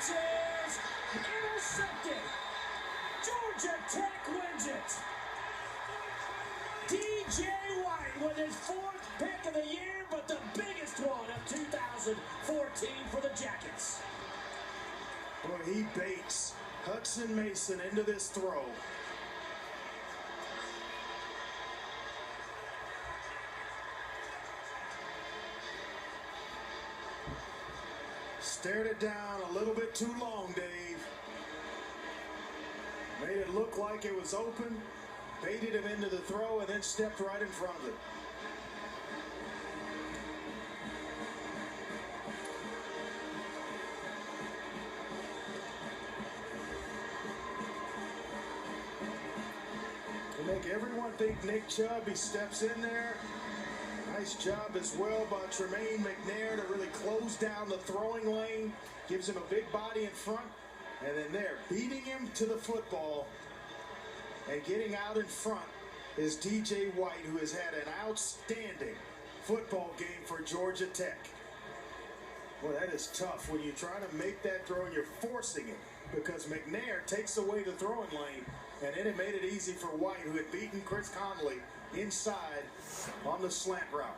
is intercepted. Georgia Tech wins it. DJ White with his 4th pick of the year, but the biggest one of 2014 for the Jackets. Boy, he baits Hudson Mason into this throw. Stared it down a little bit too long, Dave. Made it look like it was open, baited him into the throw, and then stepped right in front of it. To make everyone think Nick Chubb, he steps in there. Nice job as well by Tremaine McNair to really close down the throwing lane. Gives him a big body in front. And then there, beating him to the football and getting out in front is DJ White, who has had an outstanding football game for Georgia Tech. Boy, that is tough when you try to make that throw and you're forcing it, because McNair takes away the throwing lane, and then it made it easy for White, who had beaten Chris Conley inside on the slant route.